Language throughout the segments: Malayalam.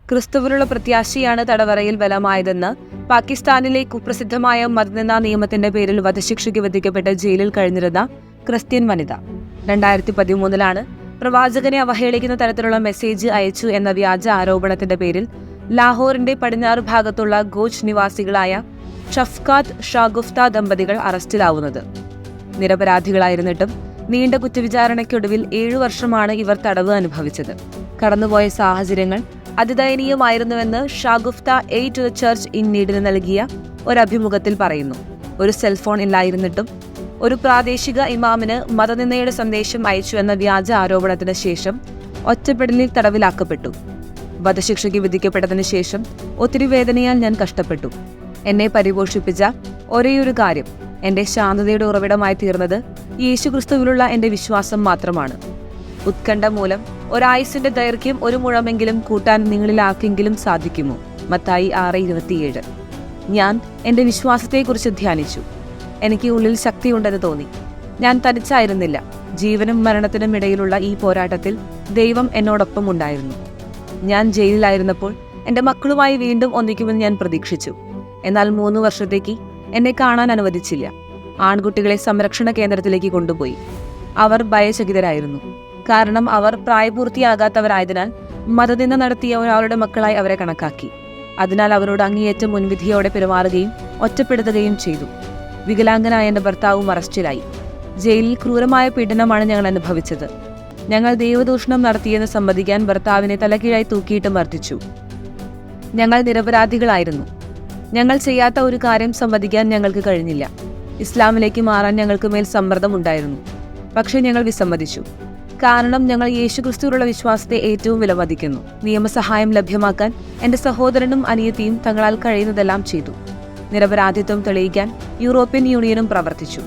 ക്രിസ്തുവിനുള്ള പ്രത്യാശയാണ് തടവറയിൽ ബലമായതെന്ന് പാകിസ്ഥാനിലെ കുപ്രസിദ്ധമായ മതനിന്ദാ നിയമത്തിന്റെ പേരിൽ വധശിക്ഷയ്ക്ക് വിധിക്കപ്പെട്ട് ജയിലിൽ കഴിഞ്ഞിരുന്ന ക്രിസ്ത്യൻ വനിത 2013 പ്രവാചകനെ അവഹേളിക്കുന്ന തരത്തിലുള്ള മെസ്സേജ് അയച്ചു എന്ന വ്യാജ ആരോപണത്തിന്റെ പേരിൽ ലാഹോറിന്റെ പടിഞ്ഞാറ് ഭാഗത്തുള്ള ഗോച്ച് നിവാസികളായ ഷഫ്കാത്ത് ഷാഗുഫ്ത ദമ്പതികൾ അറസ്റ്റിലാവുന്നത്. നിരപരാധികളായിരുന്നിട്ടും നീണ്ട കുറ്റവിചാരണയ്ക്കൊടുവിൽ 7 വർഷമാണ് ഇവർ തടവ് അനുഭവിച്ചത്. കടന്നുപോയ സാഹചര്യങ്ങൾ അതിദയനീയമായിരുന്നുവെന്ന് Shagufta Aid to the Church in നീഡിന് നൽകിയ ഒരു അഭിമുഖത്തിൽ പറയുന്നു. ഒരു സെൽഫോൺ ഇല്ലായിരുന്നിട്ടും ഒരു പ്രാദേശിക ഇമാമിന് മതനിന്ദയുടെ സന്ദേശം അയച്ചു എന്ന വ്യാജ ആരോപണത്തിന് ശേഷം ഒറ്റപ്പെടലിൽ തടവിലാക്കപ്പെട്ടു. വധശിക്ഷയ്ക്ക് വിധിക്കപ്പെട്ടതിന് ശേഷം ഒത്തിരി വേദനയാൽ ഞാൻ കഷ്ടപ്പെട്ടു. എന്നെ പരിപോഷിപ്പിച്ച ഒരേയൊരു കാര്യം, എന്റെ ശാന്തതയുടെ ഉറവിടമായി തീർന്നത് യേശുക്രിസ്തുവിലുള്ള എന്റെ വിശ്വാസം മാത്രമാണ്. ഉത്കണ്ഠ മൂലം ഒരായുസിന്റെ ദൈർഘ്യം 1 മുഴമെങ്കിലും കൂട്ടാൻ നിങ്ങളിൽ ആർക്കെങ്കിലും സാധിക്കുമോ? മത്തായി 6:27. ഞാൻ എന്റെ വിശ്വാസത്തെക്കുറിച്ച് ധ്യാനിച്ചു. എനിക്ക് ഉള്ളിൽ ശക്തിയുണ്ടെന്ന് തോന്നി. ഞാൻ തനിച്ചായിരുന്നില്ല. ജീവനും മരണത്തിനും ഇടയിലുള്ള ഈ പോരാട്ടത്തിൽ ദൈവം എന്നോടൊപ്പം ഉണ്ടായിരുന്നു. ഞാൻ ജയിലിലായിരുന്നപ്പോൾ എന്റെ മക്കളുമായി വീണ്ടും ഒന്നിക്കുമെന്ന് ഞാൻ പ്രതീക്ഷിച്ചു. എന്നാൽ 3 വർഷത്തേക്ക് എന്നെ കാണാൻ അനുവദിച്ചില്ല. ആൺകുട്ടികളെ സംരക്ഷണ കേന്ദ്രത്തിലേക്ക് കൊണ്ടുപോയി. അവർ ഭയചകിതരായിരുന്നു. കാരണം അവർ പ്രായപൂർത്തിയാകാത്തവരായതിനാൽ മതനിന്ദ നടത്തിയ ഒരാളുടെ മക്കളായി അവരെ കണക്കാക്കി. അതിനാൽ അവരോട് അങ്ങേയറ്റം മുൻവിധിയോടെ പെരുമാറുകയും ഒറ്റപ്പെടുത്തുകയും ചെയ്തു. വികലാംഗനായ എന്റെ ഭർത്താവും അറസ്റ്റിലായി. ജയിലിൽ ക്രൂരമായ പീഡനമാണ് ഞങ്ങൾ അനുഭവിച്ചത്. ഞങ്ങൾ ദൈവദൂഷണം നടത്തിയെന്ന് സമ്മതിക്കാൻ ഭർത്താവിനെ തലകീഴായി തൂക്കിയിട്ട് മർദ്ദിച്ചു. ഞങ്ങൾ നിരപരാധികളായിരുന്നു. ഞങ്ങൾ ചെയ്യാത്ത ഒരു കാര്യം സമ്മതിക്കാൻ ഞങ്ങൾക്ക് കഴിഞ്ഞില്ല. ഇസ്ലാമിലേക്ക് മാറാൻ ഞങ്ങൾക്ക് മേൽ സമ്മർദ്ദം ഉണ്ടായിരുന്നു. പക്ഷേ ഞങ്ങൾ വിസമ്മതിച്ചു. കാരണം ഞങ്ങൾ യേശുക്രിസ്തുവിലുള്ള വിശ്വാസത്തെ ഏറ്റവും വിലമതിക്കുന്നു. നിയമസഹായം ലഭ്യമാക്കാൻ എന്റെ സഹോദരനും അനിയത്തിയും തങ്ങളാൽ കഴിയുന്നതെല്ലാം ചെയ്തു. നിരപരാധിത്വം തെളിയിക്കാൻ യൂറോപ്യൻ യൂണിയനും പ്രവർത്തിച്ചു.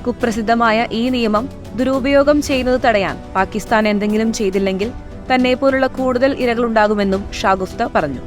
കുപ്രസിദ്ധമായ ഈ നിയമം ദുരുപയോഗം ചെയ്യുന്നത് തടയാൻ പാകിസ്ഥാൻ എന്തെങ്കിലും ചെയ്തില്ലെങ്കിൽ തന്നെപ്പോലുള്ള കൂടുതൽ ഇരകളുണ്ടാകുമെന്നും ഷാഗുഫ്ത പറഞ്ഞു.